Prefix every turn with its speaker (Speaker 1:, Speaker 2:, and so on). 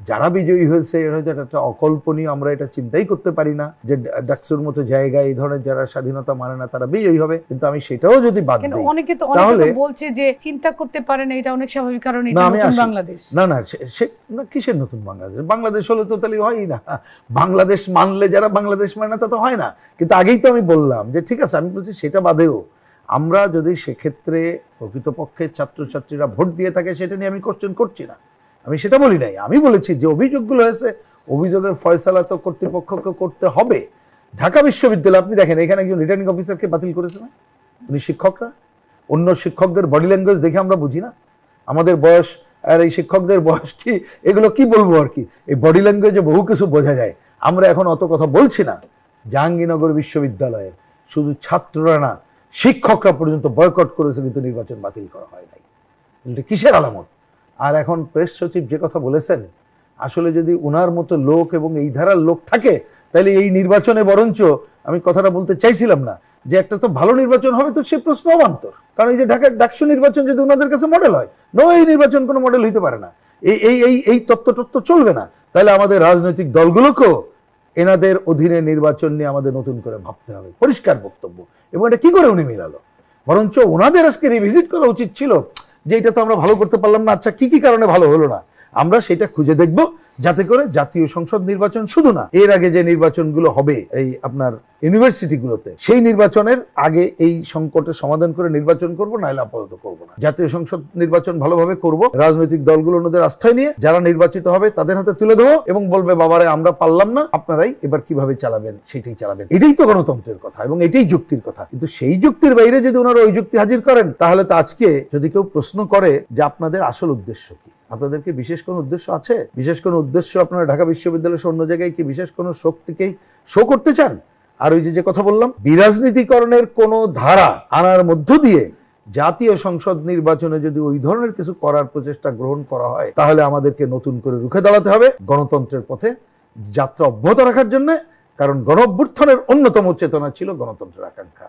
Speaker 1: যারা বিজয়ী হয়েছে এটা হয়তো একটা অকল্পনীয়, আমরা এটা চিন্তাই করতে পারি না যে ডাকসুর মতো জায়গায় এই ধরনের যারা স্বাধীনতা মানে না তারা বিজয়ী হবে। কিন্তু আমি সেটাও যদি বাদ দিই,
Speaker 2: অনেকে তো বলছে যে চিন্তা করতে পারে না, এটা অনেক স্বাভাবিক, কারণ এটা নতুন বাংলাদেশ।
Speaker 1: না না, না কিসের নতুন বাংলাদেশ? বাংলাদেশ হলে তো তাহলে হয়ই না। বাংলাদেশ মানলে যারা বাংলাদেশ মানে না তা তো হয় না। কিন্তু আগেই তো আমি বললাম যে ঠিক আছে, আমি বলছি সেটা বাদেও আমরা যদি সেক্ষেত্রে প্রকৃতপক্ষে ছাত্রছাত্রীরা ভোট দিয়ে থাকে সেটা নিয়ে আমি কোশ্চেন করছি না, আমি সেটা বলি নাই। আমি বলেছি যে অভিযোগগুলো হয়েছে, অভিযোগের ফয়সালা তো কর্তৃপক্ষকে করতে হবে। ঢাকা বিশ্ববিদ্যালয় আপনি দেখেন, এখানে একজন রিটার্নিং অফিসারকে বাতিল করেছে না, উনি শিক্ষকরা। অন্য শিক্ষকদের বডি ল্যাঙ্গুয়েজ দেখে আমরা বুঝি না? আমাদের বয়স আর এই শিক্ষকদের বয়স কি, এগুলো কি বলবো আর কি, এই বডি ল্যাঙ্গুয়েজে বহু কিছু বোঝা যায়। আমরা এখন অত কথা বলছি না। জাহাঙ্গীরনগর বিশ্ববিদ্যালয়ে শুধু ছাত্ররা না, শিক্ষকরা পর্যন্ত বয়কট করেছে, কিন্তু নির্বাচন বাতিল করা হয় নাই। এটা কিসের আলামত? আর এখন প্রেস সচিব যে কথা বলেছেন, আসলে যদি উনার মতো লোক এবং এই ধারার লোক থাকে তাহলে এই নির্বাচনে বরঞ্চ আমি কথাটা বলতে চাইছিলাম না যে একটা তো ভালো নির্বাচন হবে, তো সে প্রশ্ন অবান্তর। কারণ এই যে ঢাকার ডাকসু নির্বাচন যদি ওনাদের কাছে মডেল হয়, এই নির্বাচন কোনো মডেল হইতে পারে না। এই তত্ত্ব চলবে না। তাহলে আমাদের রাজনৈতিক দলগুলোকেও এনাদের অধীনে নির্বাচন নিয়ে আমাদের নতুন করে ভাবতে হবে। পরিষ্কার বক্তব্য। এবং এটা কি করে উনি মিলালো? বরঞ্চ ওনাদের আজকে রিভিজিট করা উচিত ছিল যে এটা তো আমরা ভালো করতে পারলাম না, আচ্ছা কি কি কারণে ভালো হলো না, আমরা সেটা খুঁজে দেখব, যাতে করে জাতীয় সংসদ নির্বাচন শুধু না, এর আগে যে নির্বাচনগুলো হবে এই আপনার ইউনিভার্সিটিগুলোতে, সেই নির্বাচনের আগে এই সংকটের সমাধান করে নির্বাচন করব, নাহলে আপাতত করব না। জাতীয় সংসদ নির্বাচন ভালোভাবে করব, রাজনৈতিক দলগুলো ওনাদের আস্থায় নিয়ে যারা নির্বাচিত হবে তাদের হাতে তুলে দেবো এবং বলবে বাবারে আমরা পারলাম না, আপনারাই এবার কিভাবে চালাবেন সেটাই চালাবেন। এটাই তো গণতন্ত্রের কথা এবং এটাই যুক্তির কথা। কিন্তু সেই যুক্তির বাইরে যদি ওনারা ওই যুক্তি হাজির করেন, তাহলে তো আজকে যদি কেউ প্রশ্ন করে যে আপনাদের আসল উদ্দেশ্য কি, আপনাদের কি বিশেষ কোনো উদ্দেশ্য আছে? বিশেষ কোনো উদ্দেশ্য আপনারা ঢাকা বিশ্ববিদ্যালয়ের অন্য জায়গায় কি বিশেষ কোনো শক্তিকেই শো করতে চান? আর ওই যে কথা বললাম, বিরাজনীতিকরণের কোন ধারা আনার মধ্য দিয়ে জাতীয় সংসদ নির্বাচনে যদি ওই ধরনের কিছু করার প্রচেষ্টা গ্রহণ করা হয়, তাহলে আমাদেরকে নতুন করে রুখে দাঁড়াতে হবে গণতন্ত্রের পথে যাত্রা অব্যাহত রাখার জন্য। কারণ গণ অভ্যুত্থানের অন্যতম চেতনা ছিল গণতন্ত্রের আকাঙ্ক্ষা।